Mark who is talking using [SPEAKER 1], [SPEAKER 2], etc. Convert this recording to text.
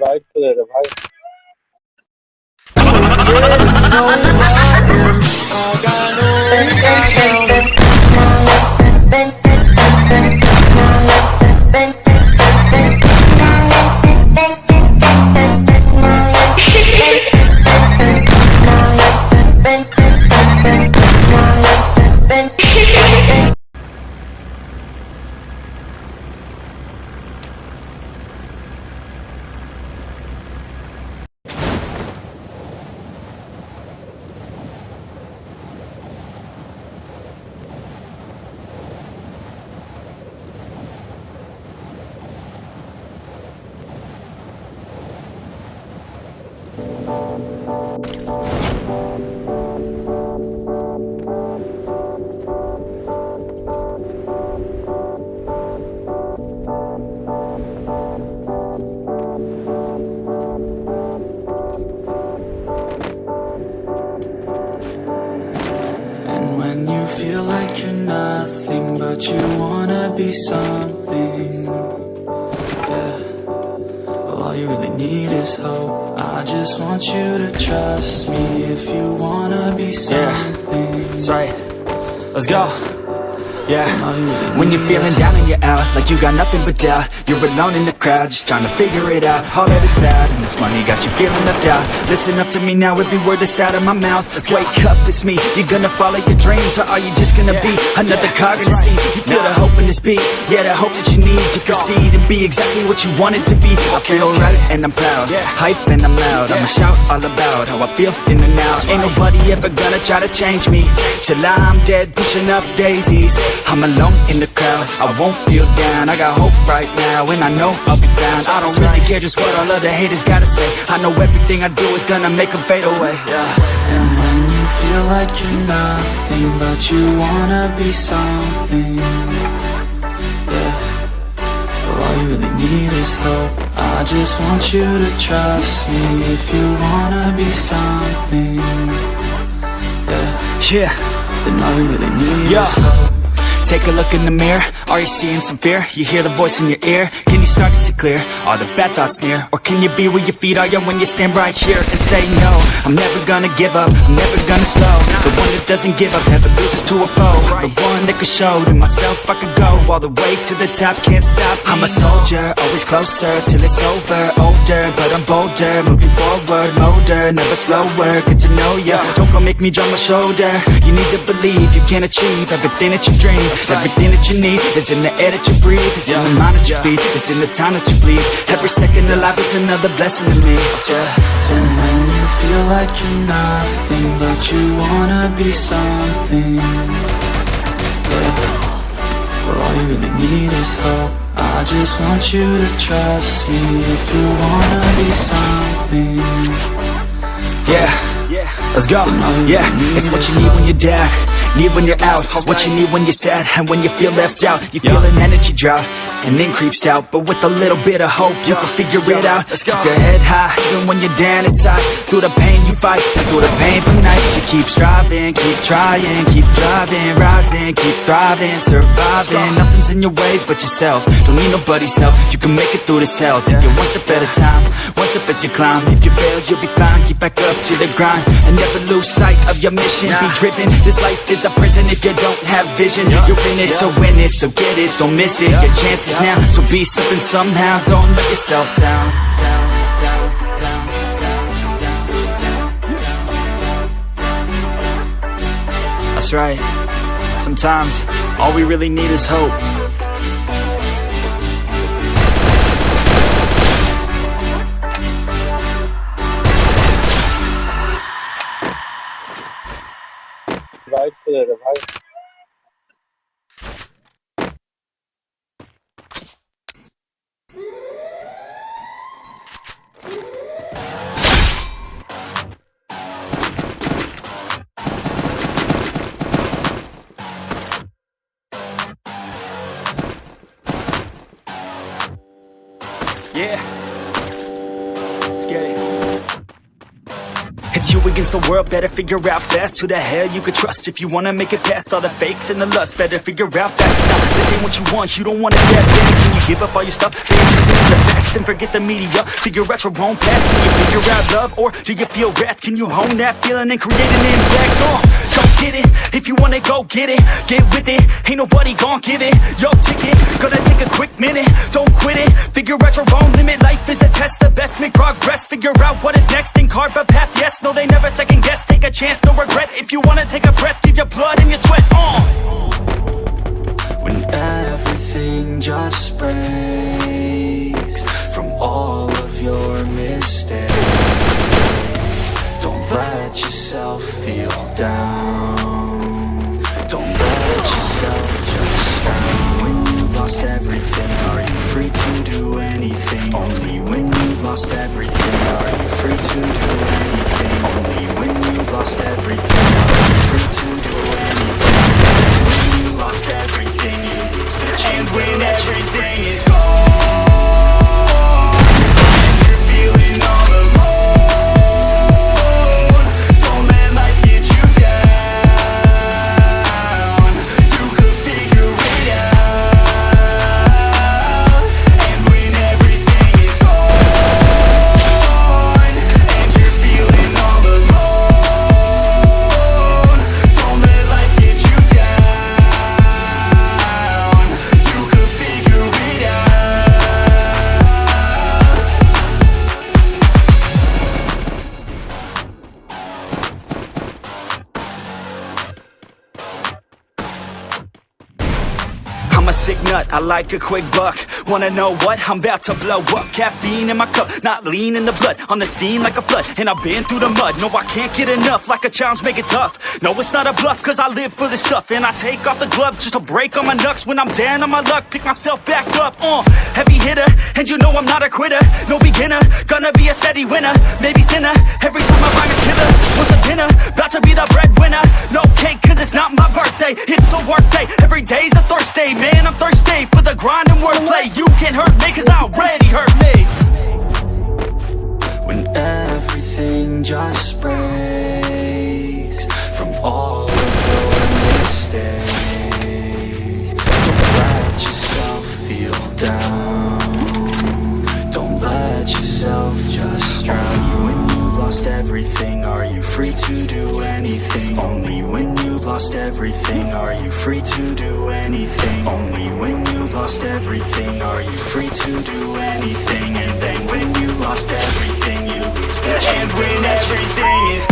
[SPEAKER 1] Vibe तो दे दे भाई।
[SPEAKER 2] When you feel like you're nothing, but you wanna be something, yeah. Well, all you really need is hope. I just want you to trust me if you wanna be something.
[SPEAKER 3] Yeah, that's right. Let's go. Yeah, when you're feeling down and you're out, like you got nothing but doubt, you're alone in the crowd, just trying to figure it out. All that is cloud, and this money got you feeling left out. Listen up to me now, every word that's out of my mouth. Wake up, it's me. You're gonna follow your dreams, or are you just gonna be another cog in the scene? You feel the hope in this beat, yeah, the hope that you need to proceed and be exactly what you want it to be. I feel right and I'm proud, hype and I'm loud. I'ma shout all about how I feel in the now. Ain't nobody ever gonna try to change me till I'm dead, pushing up daisies. I'm alone in the crowd, I won't feel down. I got hope right now, and I know I'll be found. I don't really care just what all other haters gotta say. I know everything I do is gonna make them fade away.
[SPEAKER 2] And when you feel like you're nothing, but you wanna be something, yeah. Well, all you really need is hope. I just want you to trust me if you wanna be something, yeah. Then all you really need is hope.
[SPEAKER 3] Take a look in the mirror, are you seeing some fear? You hear the voice in your ear, can you start to see clear? Are the bad thoughts near? Or can you be where your feet are, yeah, when you stand right here and say no? I'm never gonna give up, I'm never gonna slow. The one that doesn't give up, never loses to a foe. The one that could show to myself I could go all the way to the top, can't stop me. I'm a soldier, always closer till it's over. Older, but I'm bolder, moving forward, older, never slower. Good to know ya, don't go make me drop my shoulder. You need to believe you can achieve everything that you dream. Everything that you need is in the air that you breathe. It's in the mind that you feed, it's in the time that you bleed. Every second of life is another blessing to me.
[SPEAKER 2] And when you feel like you're nothing, but you wanna be something, yeah. Well, all you really need is hope. I just want you to trust me if you wanna be something,
[SPEAKER 3] yeah. Let's go. Yeah, it's what you need when you're down, need when you're out. It's what you need when you're sad and when you feel left out. You feel an energy drought and then creeps out, but with a little bit of hope you can figure it out. Keep your head high even when you're down inside. Through the pain you fight, through the painful nights you keep striving, keep trying, keep driving, rising, keep thriving, surviving. Nothing's in your way but yourself. Don't need nobody's help. You can make it through this hell. Take it one step at a time, one step as you climb. If you fail, you'll be fine. Get back up to the grind and never lose sight of your mission. Be driven. This life is a prison if you don't have vision. You're in it to win it, so get it, don't miss it. Your chances now, so be something somehow. Don't let yourself down. That's right. Sometimes all we really need is hope.
[SPEAKER 1] Vibe तो दे दे भाई।
[SPEAKER 3] Yeah, let's get it. It's you against the world, better figure out fast who the hell you could trust. If you wanna make it past all the fakes and the lust, better figure out fast. Nah, this ain't what you want, you don't want it that bad. Can you give up all your stuff, pay attention to the facts and forget the media? Figure out your own path, can you figure out love or do you feel wrath? Can you hone that feeling and create an impact? Go get it, if you want it, go get it. Get with it, ain't nobody gon' give it your ticket. Gonna take a quick minute, don't quit it. Figure out your own limit, life is a test. The best make progress, figure out what is next and carve a path. Yes, no, they never second guess. Take a chance, no regret. If you wanna take a breath, give your blood and your sweat on. When everything just breaks from all of your mistakes, don't let yourself feel down. Don't let yourself just drown. When you've lost everything, are you free to do anything? Only when you've lost everything are you free to do anything. Only when you've lost everything are you free to do anything. When you lost everything, you lose the chance. And when everything is gone, you're feeling all alone. Don't let life get you down. You could figure it out. And when everything is gone and you're feeling all alone, don't let life get you down. You could figure it out. I'm a sick nut, I like a quick buck. Wanna know what? I'm about to blow up. Caffeine in my cup, not lean in the blood. On the scene like a flood, and I've been through the mud. No, I can't get enough, like a challenge, make it tough. No, it's not a bluff, cause I live for this stuff. And I take off the gloves just to break on my knucks. When I'm down on my luck, pick myself back up. Heavy hitter, and you know I'm not a quitter. No beginner, gonna be a steady winner. Maybe sinner, every time I rhyme is killer. What's a dinner? About to be the breadwinner. No cake, cause it's not my birthday. It's a work day, every day's a Thursday. Man, I'm thirsty for the grind and wordplay. You can't hurt me, cause I already hurt me. When everything just breaks from all of your mistakes, don't let yourself feel down. Don't let yourself just drown. When you've lost everything, are you free to do anything? Only when you've lost everything are you free to do anything. Only when you've lost everything are you free to do anything. And then when you lost everything, you lose the chance. When everything is